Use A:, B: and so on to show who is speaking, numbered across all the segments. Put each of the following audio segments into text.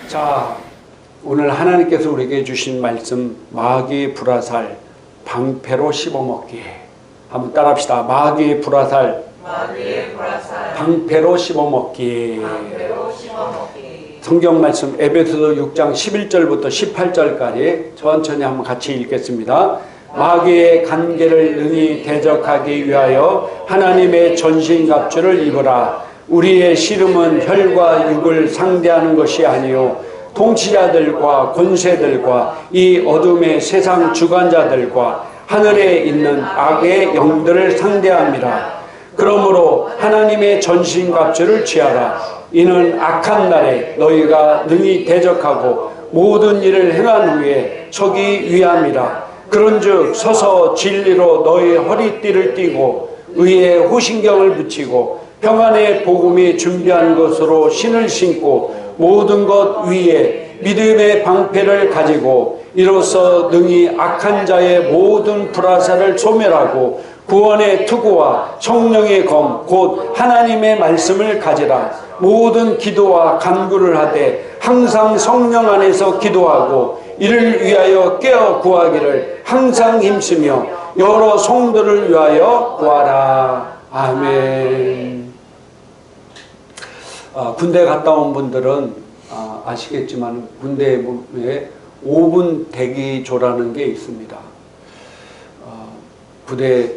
A: 자, 오늘 하나님께서 우리에게 주신 말씀 마귀의 불화살 방패로 씹어먹기. 한번 따라합시다. 마귀의 불화살 방패로 씹어먹기. 성경 말씀 에베소서 6장 11절부터 18절까지 천천히 한번 같이 읽겠습니다. 마귀의 간계를 능히 대적하기 위하여 하나님의 전신갑주를 입으라. 우리의 씨름은 혈과 육을 상대하는 것이 아니요 통치자들과 권세들과 이 어둠의 세상 주관자들과 하늘에 있는 악의 영들을 상대함이라. 그러므로 하나님의 전신갑주를 취하라. 이는 악한 날에 너희가 능히 대적하고 모든 일을 행한 후에 서기 위함이라. 그런즉 서서 진리로 너희 허리띠를 띠고 의의 호신경을 붙이고 평안의 복음이 준비한 것으로 신을 신고 모든 것 위에 믿음의 방패를 가지고 이로써 능히 악한 자의 모든 불화살을 소멸하고 구원의 투구와 성령의 검 곧 하나님의 말씀을 가지라. 모든 기도와 간구를 하되 항상 성령 안에서 기도하고 이를 위하여 깨어 구하기를 항상 힘쓰며 여러 성도를 위하여 구하라. 아멘. 군대 갔다 온 분들은 아시겠지만 군대에 5분 대기조라는 게 있습니다. 부대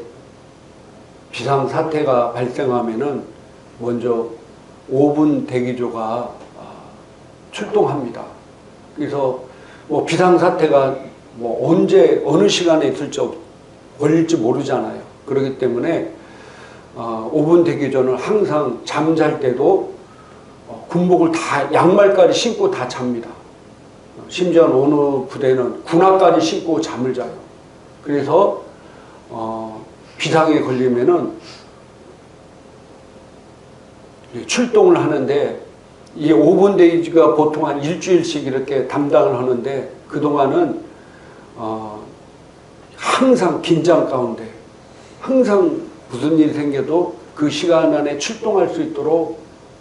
A: 비상사태가 발생하면은 먼저 5분 대기조가 출동합니다. 그래서 뭐 비상사태가 뭐 언제 어느 시간에 있을지 걸릴지 모르잖아요. 그렇기 때문에 5분 대기조는 항상 잠잘 때도 군복을 다 양말까지 신고 다 잡니다. 심지어 어느 부대는 군화까지 신고 잠을 자요. 그래서 비상에 걸리면은 출동을 하는데 이 5분 대기가 보통 한 일주일씩 이렇게 담당을 하는데 그동안은 항상 긴장 가운데 항상 무슨 일이 생겨도 그 시간 안에 출동할 수 있도록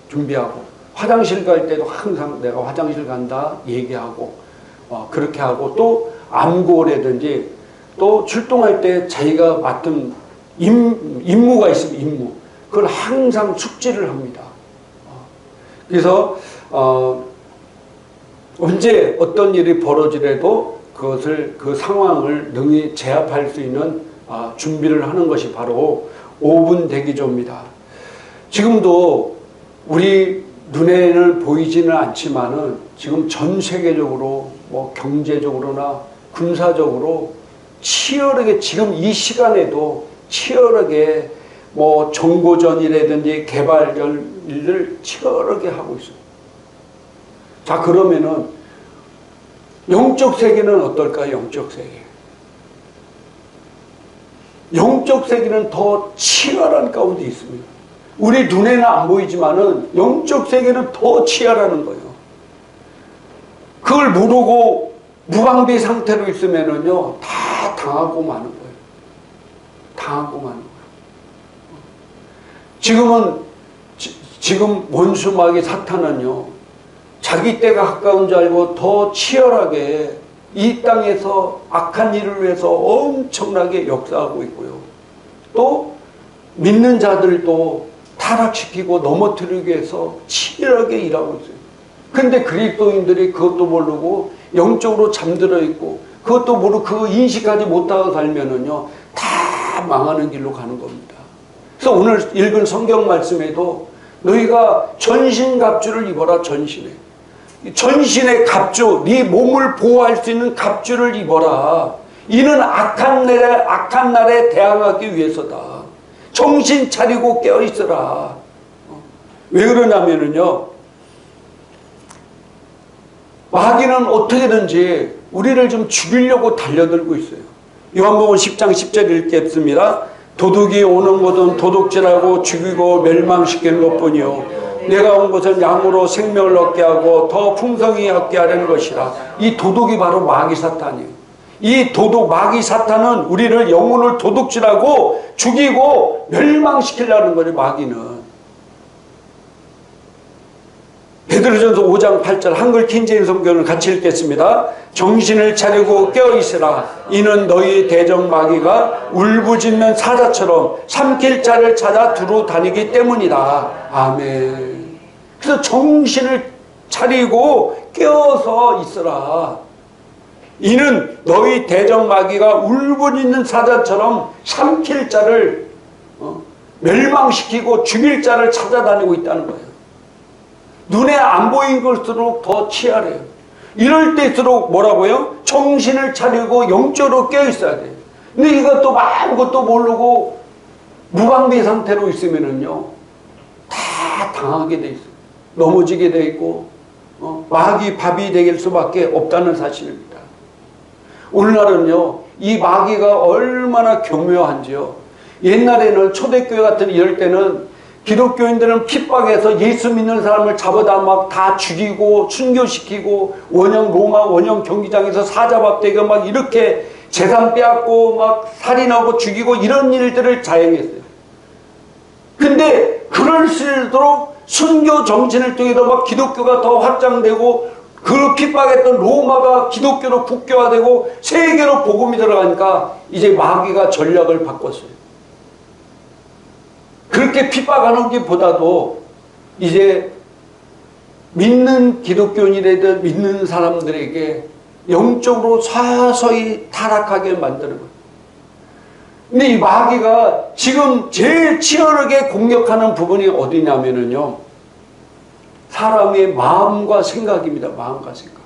A: 준비하고 화장실 갈 때도 항상 내가 화장실 간다 얘기하고 그렇게 하고 또 암고라든지 또 출동할 때 자기가 맡은 임무가 있으면 임무 그걸 항상 숙지를 합니다. 그래서 언제 어떤 일이 벌어지더라도 그 상황을 능히 제압할 수 있는 준비를 하는 것이 바로 5분 대기조입니다. 지금도 우리 눈에는 보이지는 않지만은 지금 전 세계적으로 뭐 경제적으로나 군사적으로 치열하게 지금 이 시간에도 치열하게 뭐 정보전이라든지 개발을 치열하게 하고 있어요. 자, 그러면은 영적 세계는 어떨까요? 영적 세계. 영적 세계는 더 치열한 가운데 있습니다. 우리 눈에는 안 보이지만은 영적 세계는 더 치열하는 거예요. 그걸 모르고 무방비 상태로 있으면은요, 다 당하고 마는 거예요. 당하고 마는 거예요. 지금 원수마귀 사탄은요, 자기 때가 가까운 줄 알고 더 치열하게 이 땅에서 악한 일을 위해서 엄청나게 역사하고 있고요. 또 믿는 자들도 타락시키고 넘어뜨리기 위해서 치열하게 일하고 있어요. 근데 그리스도인들이 그것도 모르고 영적으로 잠들어 있고 그것도 모르고 그거 인식하지 못하고 살면은요, 다 망하는 길로 가는 겁니다. 그래서 오늘 읽은 성경 말씀에도 너희가 전신갑주를 입어라. 전신의 갑주, 네 몸을 보호할 수 있는 갑주를 입어라. 이는 악한 날에 대항하기 위해서다. 정신 차리고 깨어 있어라. 왜 그러냐면은요, 마귀는 어떻게든지 우리를 좀 죽이려고 달려들고 있어요. 요한복음 10장 10절 읽겠습니다. 도둑이 오는 것은 도둑질하고 죽이고 멸망시키는 것뿐이요 내가 온 것은 양으로 생명을 얻게 하고 더 풍성히 얻게 하려는 것이라. 이 도둑이 바로 마귀 사탄이에요. 이 마귀 사탄은 우리를 영혼을 도둑질하고 죽이고 멸망시키려는 거예요. 마귀는 베드로전서 5장 8절 한글 킹제임 성경을 같이 읽겠습니다. 정신을 차리고 깨어있으라. 이는 너희 대적 마귀가 울부짖는 사자처럼 삼킬 자를 찾아 두루 다니기 때문이다. 아멘. 그래서 정신을 차리고 깨어서 있으라. 이는 너희 대적 마귀가 울부짖는 사자처럼 삼킬 자를 멸망시키고 죽일 자를 찾아다니고 있다는 거예요. 눈에 안 보인 것일수록 더 치열해요. 이럴 때일수록 뭐라고요? 정신을 차리고 영적으로 깨어있어야 돼요. 근데 이것도 아무것도 모르고 무방비 상태로 있으면은요, 다 당하게 돼 있어요. 넘어지게 돼 있고, 마귀 밥이 될 수밖에 없다는 사실입니다. 오늘날은요, 이 마귀가 얼마나 교묘한지요. 옛날에는 초대교회 같은 이럴 때는 기독교인들은 핍박해서 예수 믿는 사람을 잡아다 막 다 죽이고 순교시키고 로마 원형 경기장에서 사자밥되게 막 이렇게 재산 빼앗고 막 살인하고 죽이고 이런 일들을 자행했어요. 근데 그럴수록 순교 정신을 통해서 막 기독교가 더 확장되고 그 핍박했던 로마가 기독교로 국교화되고 세계로 복음이 들어가니까 이제 마귀가 전략을 바꿨어요. 그렇게 핍박하는 것보다도 이제 믿는 기독교인이라도 믿는 사람들에게 영적으로 서서히 타락하게 만드는 거예요. 근데 이 마귀가 지금 제일 치열하게 공격하는 부분이 어디냐면요, 사람의 마음과 생각입니다. 마음과 생각.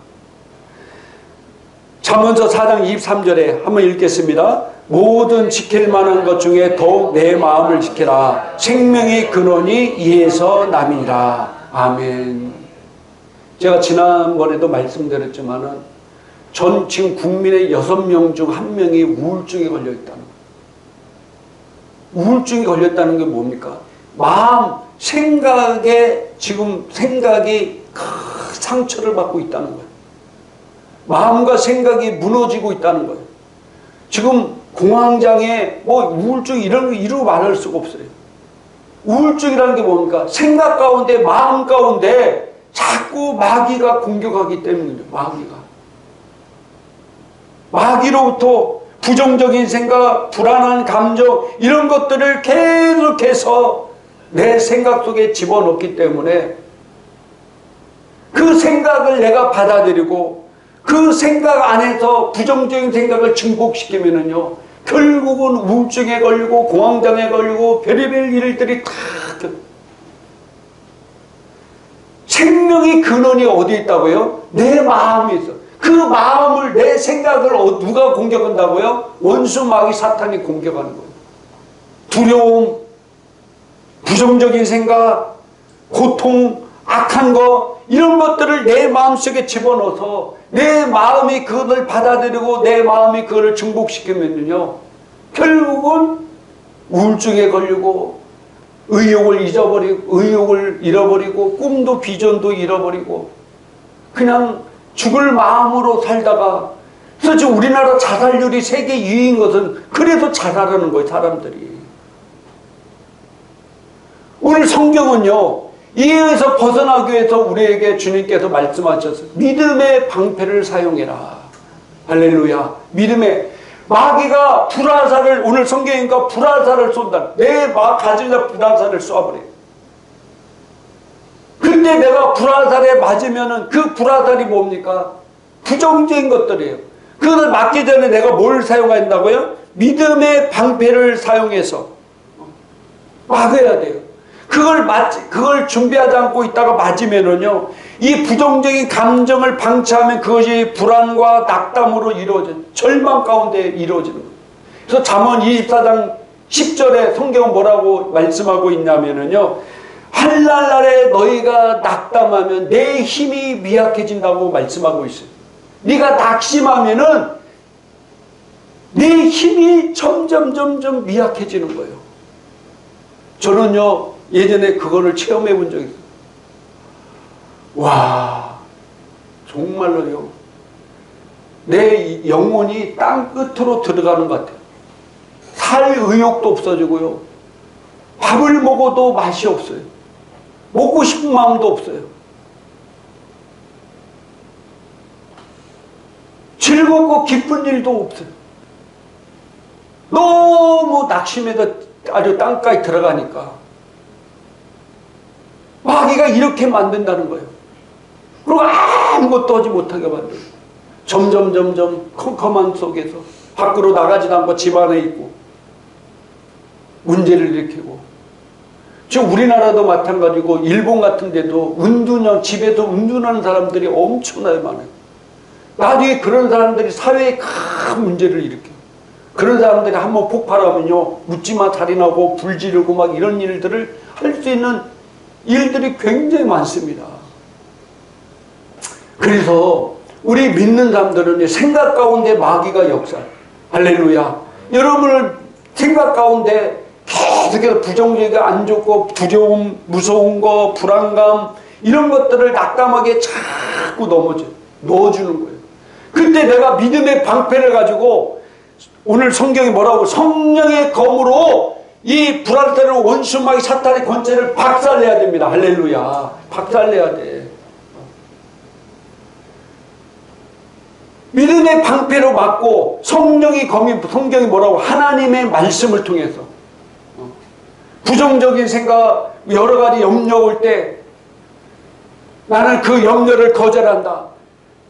A: 잠언서 4장 23절에 한번 읽겠습니다. 모든 지킬 만한 것 중에 더욱 내 마음을 지키라. 생명의 근원이 이에서 남이니라. 아멘. 제가 지난번에도 말씀드렸지만은 지금 국민의 6명 중 1명이 우울증에 걸려 있다는 거예요. 우울증이 걸렸다는 게 뭡니까? 마음, 생각에 지금 생각이 큰 상처를 받고 있다는 거예요. 마음과 생각이 무너지고 있다는 거예요. 지금 공황장애, 우울증 이런 거 이루 말할 수가 없어요. 우울증이라는 게 뭡니까? 생각 가운데, 마음 가운데 자꾸 마귀가 공격하기 때문이에요. 마귀로부터 부정적인 생각, 불안한 감정 이런 것들을 계속해서 내 생각 속에 집어넣기 때문에 그 생각을 내가 받아들이고 그 생각 안에서 부정적인 생각을 증폭시키면은요, 결국은 우울증에 걸리고 공황장애에 걸리고 별의별 일들이 다 생명의 근원이 어디 있다고요? 내 마음에 있어. 그 마음을, 내 생각을 누가 공격한다고요? 원수 마귀 사탄이 공격하는 거예요. 두려움, 부정적인 생각, 고통, 악한 거 이런 것들을 내 마음속에 집어넣어서 내 마음이 그것을 받아들이고 내 마음이 그것을 증폭시키면요, 결국은 우울증에 걸리고 의욕을 잃어버리고 꿈도 비전도 잃어버리고 그냥 죽을 마음으로 살다가, 그래서 지금 우리나라 자살률이 세계 2위인 것은 그래서 자살하는 거예요, 사람들이. 오늘 성경은요, 이에서 벗어나기 위해서 우리에게 주님께서 말씀하셨어요. 믿음의 방패를 사용해라. 할렐루야. 믿음의, 마귀가 불화살을, 오늘 성경이니까 불화살을 쏜다. 내 가슴에다 불화살을 쏴버려요. 근데 내가 불화살에 맞으면은 그 불화살이 뭡니까? 부정적인 것들이에요. 그것을 맞기 전에 내가 뭘 사용해야 된다고요? 믿음의 방패를 사용해서 막아야 돼요. 그걸 준비하지 않고 있다가 맞으면은요, 이 부정적인 감정을 방치하면 그것이 불안과 낙담으로 이루어진, 절망 가운데 이루어지는 거예요. 그래서 잠언 24장 10절에 성경은 뭐라고 말씀하고 있냐면은요, 한날날에 너희가 낙담하면 내 힘이 미약해진다고 말씀하고 있어요. 네가 낙심하면은 내 힘이 점점 미약해지는 거예요. 저는요, 예전에 그거를 체험해 본 적이 있어요. 와, 정말로요, 내 영혼이 땅 끝으로 들어가는 것 같아요. 살 의욕도 없어지고요, 밥을 먹어도 맛이 없어요. 먹고 싶은 마음도 없어요. 즐겁고 기쁜 일도 없어요. 너무 낙심해서 아주 땅까지 들어가니까 마귀가 이렇게 만든다는 거예요. 그리고 아무것도 하지 못하게 만들고 점점 컴컴한 속에서 밖으로 나가지도 않고 집 안에 있고 문제를 일으키고, 지금 우리나라도 마찬가지고 일본 같은 데도 집에서 운둔하는 사람들이 엄청나게 많아요. 나중에 그런 사람들이 사회에 큰 문제를 일으켜요. 그런 사람들이 한번 폭발하면요, 묻지마 살인하고 불 지르고 막 이런 일들을 할 수 있는 일들이 굉장히 많습니다. 그래서 우리 믿는 사람들은 생각 가운데 마귀가 역사. 할렐루야. 여러분을 생각 가운데 계속해서 부정적이고 안 좋고 두려움, 무서운 거, 불안감 이런 것들을 낙담하게 자꾸 넣어주는 거예요. 그때 내가 믿음의 방패를 가지고, 오늘 성경이 뭐라고, 성령의 검으로 이 불안타를 원수마귀 사탄의 권세를 박살내야 됩니다. 할렐루야. 박살내야 돼. 믿음의 방패로 막고, 성령이 검이, 성경이 뭐라고, 하나님의 말씀을 통해서 부정적인 생각, 여러 가지 염려 올 때 나는 그 염려를 거절한다.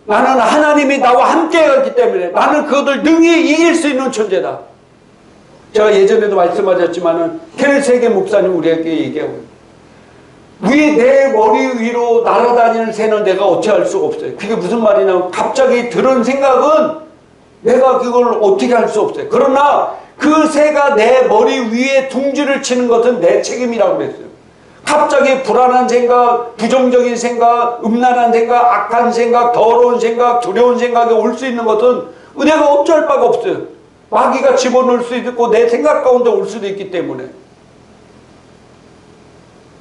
A: 나는 하나님이 나와 함께 가기 때문에 나는 그것을 능히 이길 수 있는 존재다. 제가 예전에도 말씀하셨지만은 케네세계 목사님 우리에게 얘기하고, 위에 내 머리 위로 날아다니는 새는 내가 어찌할 수가 없어요. 그게 무슨 말이냐면, 갑자기 들은 생각은 내가 그걸 어떻게 할 수 없어요. 그러나 그 새가 내 머리 위에 둥지를 치는 것은 내 책임이라고 그랬어요. 갑자기 불안한 생각, 부정적인 생각, 음란한 생각, 악한 생각, 더러운 생각, 두려운 생각이 올 수 있는 것은 내가 어쩔 바가 없어요. 마귀가 집어넣을 수 있고 내 생각 가운데 올 수도 있기 때문에.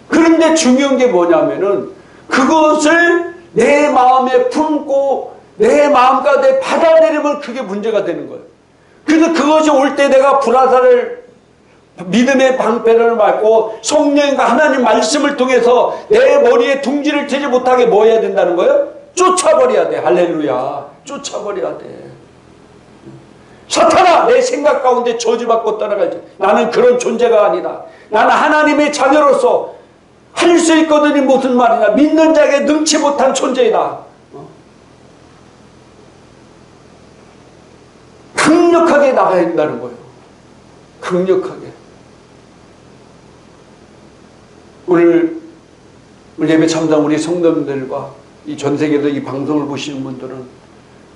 A: 그런데 중요한 게 뭐냐면은, 그것을 내 마음에 품고 내 마음 가운데 받아들이면 그게 문제가 되는 거예요. 그래서 그것이 올 때 내가 불화살을, 믿음의 방패를 맞고 성령과 하나님 말씀을 통해서 내 머리에 둥지를 치지 못하게 뭐 해야 된다는 거예요? 쫓아버려야 돼. 할렐루야. 쫓아버려야 돼. 사탄아, 내 생각 가운데 저주받고 떠나가지. 나는 그런 존재가 아니다. 나는 하나님의 자녀로서 할 수 있거든이 무슨 말이냐. 믿는 자에게 능치 못한 존재이다. 강력하게 나가야 된다는 거예요. 강력하게. 오늘 예배 참석 우리 성도님들과 이 전 세계에서 이 방송을 보시는 분들은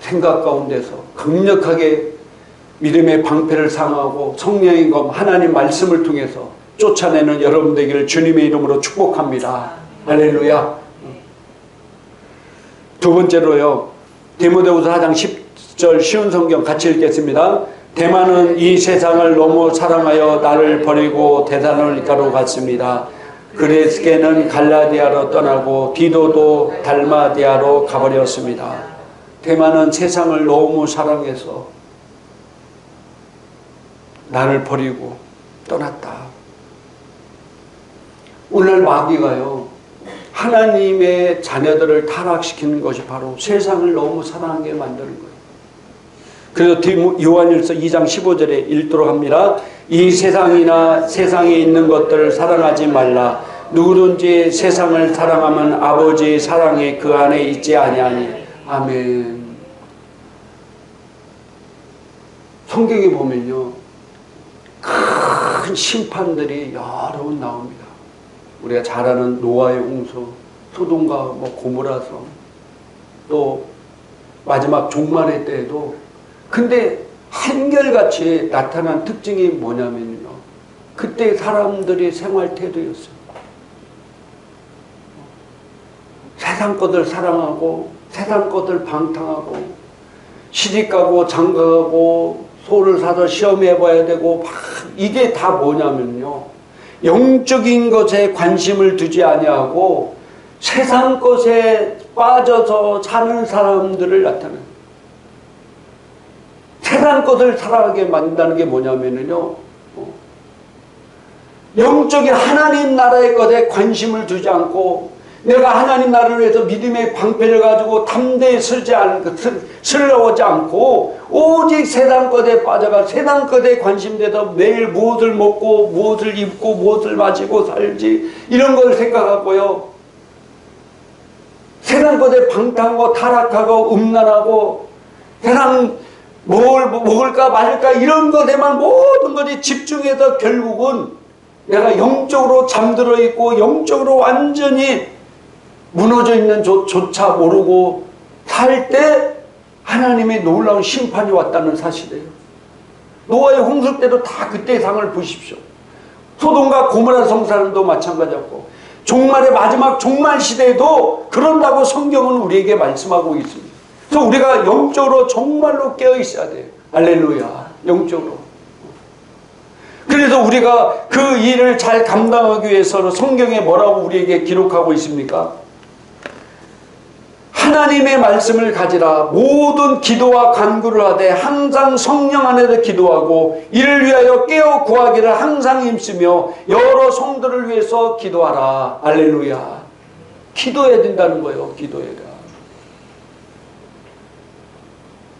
A: 생각 가운데서 강력하게 믿음의 방패를 상하고 성령의 검 하나님 말씀을 통해서 쫓아내는 여러분 되기를 주님의 이름으로 축복합니다. 할렐루야. 두 번째로요, 디모데후서 4장 10절 쉬운 성경 같이 읽겠습니다. 대만은 이 세상을 너무 사랑하여 나를 버리고 데살로니가로 갔습니다. 그레스게는 갈라디아로 떠나고 디도도 달마디아로 가버렸습니다. 대만은 세상을 너무 사랑해서 나를 버리고 떠났다. 오늘 마귀가요, 하나님의 자녀들을 타락시키는 것이 바로 세상을 너무 사랑하게 만드는 거예요. 그래서 요한일서 2장 15절에 읽도록 합니다. 이 세상이나 세상에 있는 것들을 사랑하지 말라. 누구든지 세상을 사랑하면 아버지의 사랑이 그 안에 있지 아니하니. 아멘. 성경에 보면요, 큰 심판들이 여러 번 나옵니다. 우리가 잘 아는 노아의 홍수, 소돔과 고모라성, 또 마지막 종말의 때에도. 근데 한결같이 나타난 특징이 뭐냐면요, 그때 사람들의 생활 태도였어요. 세상 것을 사랑하고 세상 것을 방탕하고 시집가고 장가가고 소를 사서 시험해봐야 되고, 이게 다 뭐냐면요, 영적인 것에 관심을 두지 아니하고 세상 것에 빠져서 사는 사람들을 나타내요. 세상 것을 사랑하게 만든다는 게 뭐냐면요, 영적인 하나님 나라의 것에 관심을 두지 않고 내가 하나님 나라를 위해서 믿음의 방패를 가지고 담대히 서러워지 않고 오직 세상 것에 빠져가 세상 것에 관심돼서 매일 무엇을 먹고 무엇을 입고 무엇을 마시고 살지 이런 걸 생각하고요. 세상 것에 방탕하고 타락하고 음란하고 세상 뭘 먹을까 말까 이런 것에만 모든 것이 집중해서 결국은 내가 영적으로 잠들어 있고 영적으로 완전히 무너져 있는 조차 모르고 살 때 하나님의 놀라운 심판이 왔다는 사실이에요. 노아의 홍수 때도 다 그때의 상을 보십시오. 소돔과 고모라 성사람도 마찬가지였고 종말의 마지막 종말 시대에도 그런다고 성경은 우리에게 말씀하고 있습니다. 그래서 우리가 영적으로 정말로 깨어 있어야 돼요. 할렐루야. 영적으로. 그래서 우리가 그 일을 잘 감당하기 위해서는 성경에 뭐라고 우리에게 기록하고 있습니까? 하나님의 말씀을 가지라. 모든 기도와 간구를 하되 항상 성령 안에서 기도하고 이를 위하여 깨어 구하기를 항상 힘쓰며 여러 성도를 위해서 기도하라. 할렐루야. 기도해야 된다는 거예요. 기도해야.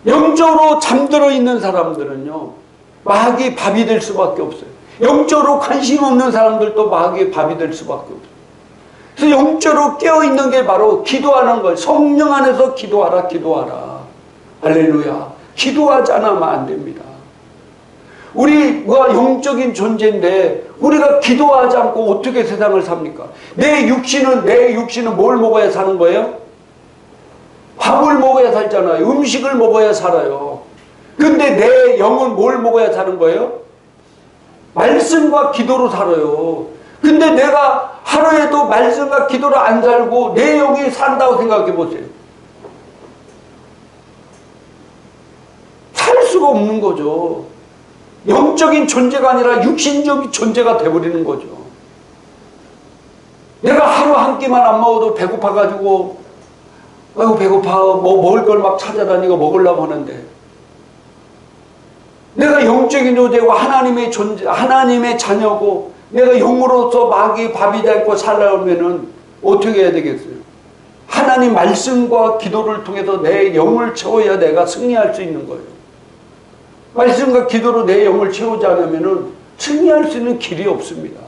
A: 영적으로 잠들어 있는 사람들은요, 마귀의 밥이 될 수밖에 없어요. 영적으로 관심 없는 사람들도 마귀의 밥이 될 수밖에 없어요. 그래서 영적으로 깨어있는 게 바로 기도하는 거예요. 성령 안에서 기도하라, 기도하라. 할렐루야. 기도하지 않으면 안 됩니다. 우리가 영적인 존재인데 우리가 기도하지 않고 어떻게 세상을 삽니까? 내 육신은 뭘 먹어야 사는 거예요? 밥을 먹어야 살잖아요. 음식을 먹어야 살아요. 근데 내 영은 뭘 먹어야 사는 거예요? 말씀과 기도로 살아요. 근데 내가 하루에도 말씀과 기도로 안 살고 내 영이 산다고 생각해 보세요. 살 수가 없는 거죠. 영적인 존재가 아니라 육신적인 존재가 돼버리는 거죠. 내가 하루 한 끼만 안 먹어도 배고파가지고 아이고 배고파 뭐 먹을 걸 막 찾아다니고 먹으려고 하는데 내가 영적인 존재고 하나님의 존재, 하나님의 자녀고 내가 영으로서 마귀의 밥이 되고 살아오면은 어떻게 해야 되겠어요? 하나님 말씀과 기도를 통해서 내 영을 채워야 내가 승리할 수 있는 거예요. 말씀과 기도로 내 영을 채우지 않으면은 승리할 수 있는 길이 없습니다.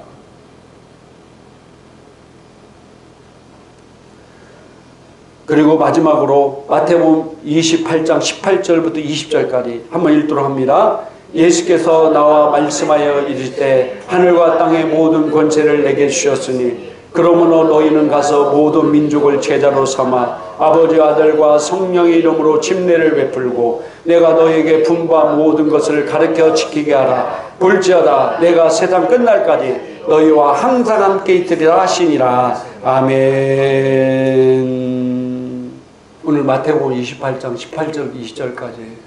A: 그리고 마지막으로 마태복음 28장 18절부터 20절까지 한번 읽도록 합니다. 예수께서 나와 말씀하여 이르시되 하늘과 땅의 모든 권세를 내게 주셨으니 그러므로 너희는 가서 모든 민족을 제자로 삼아 아버지 아들과 성령의 이름으로 침례를 베풀고 내가 너희에게 분부한 모든 것을 가르쳐 지키게 하라. 볼지어다 내가 세상 끝날까지 너희와 항상 함께 있으리라 하시니라. 아멘. 오늘 마태복음 28장 18절 20절까지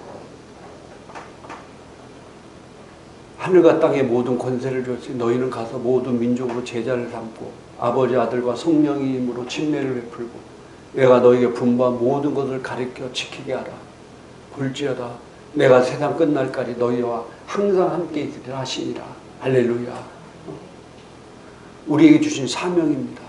A: 하늘과 땅의 모든 권세를 줬으니 너희는 가서 모든 민족으로 제자를 삼고 아버지 아들과 성령의 이름으로 침례를 베풀고 내가 너희에게 분부한 모든 것을 가르쳐 지키게 하라. 볼지어다 내가 세상 끝날까지 너희와 항상 함께 있으리라 하시니라. 할렐루야. 우리에게 주신 사명입니다.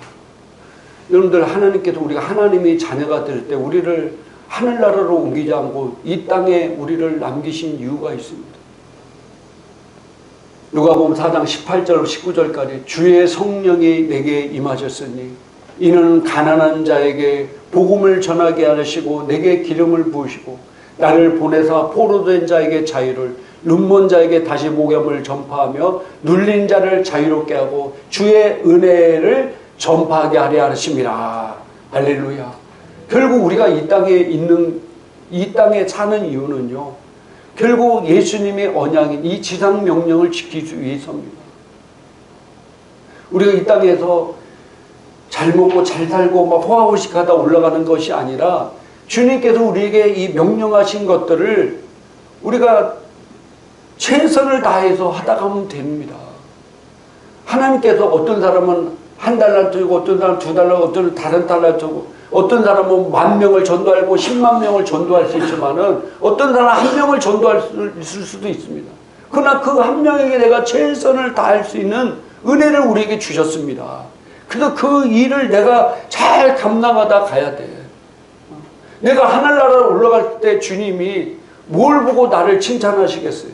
A: 여러분들 하나님께서 우리가 하나님의 자녀가 될 때 우리를 하늘나라로 옮기지 않고 이 땅에 우리를 남기신 이유가 있습니다. 누가복음 4장 18절 19절까지 주의 성령이 내게 임하셨으니 이는 가난한 자에게 복음을 전하게 하시고 내게 기름을 부으시고 나를 보내사 포로된 자에게 자유를 눈먼 자에게 다시 복음을 전파하며 눌린 자를 자유롭게 하고 주의 은혜를 전파하게 하려 하심이라. 할렐루야. 결국 우리가 이 땅에 사는 이유는요, 결국 예수님의 언약인 이 지상 명령을 지키기 위해서입니다. 우리가 이 땅에서 잘 먹고 잘 살고 막 호화호식하다 올라가는 것이 아니라 주님께서 우리에게 이 명령하신 것들을 우리가 최선을 다해서 하다 가면 됩니다. 하나님께서 어떤 사람은 한 달란트고 어떤 사람은 2달러, 어떤 다른 달란트고 어떤 사람은 10,000명을 전도하고 10만 명을 전도할 수 있지만은 어떤 사람은 1명을 전도할 수도 있습니다. 그러나 그 1명에게 내가 최선을 다할 수 있는 은혜를 우리에게 주셨습니다. 그래서 그 일을 내가 잘 잘 감당하다 가야 돼. 내가 하늘나라로 올라갈 때 주님이 뭘 보고 나를 칭찬하시겠어요?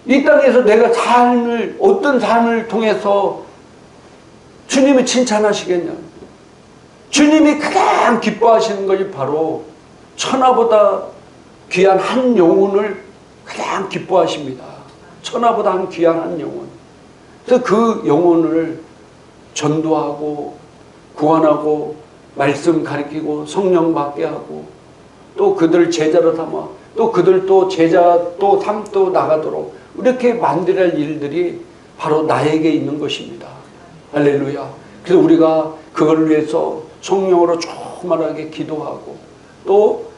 A: 이 땅에서 내가 어떤 삶을 통해서 주님이 칭찬하시겠냐? 주님이 가장 기뻐하시는 것이 바로 천하보다 귀한 한 영혼을 가장 기뻐하십니다. 천하보다 한 귀한 한 영혼. 그래서 그 영혼을 전도하고 구원하고 말씀 가르치고 성령 받게 하고 또 그들을 제자로 삼아 또 그들 또 제자 또 삼도 나가도록 이렇게 만들어야 할 일들이 바로 나에게 있는 것입니다. 할렐루야. 그래서 우리가 그걸 위해서 성령으로 조그만하게 기도하고 또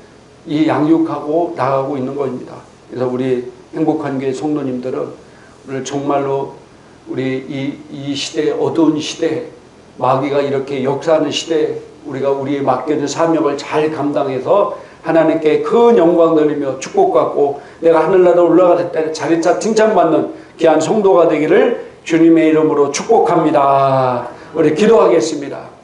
A: 이 양육하고 나가고 있는 것입니다. 그래서 우리 행복한 교회 성도님들은 오늘 정말로 우리 이 시대, 어두운 시대, 마귀가 이렇게 역사하는 시대에 우리가 우리의 맡겨진 사명을 잘 감당해서 하나님께 큰 영광 돌리며 축복받고 내가 하늘나라 올라갈 때 자리차 칭찬받는 귀한 성도가 되기를 주님의 이름으로 축복합니다. 우리 기도하겠습니다.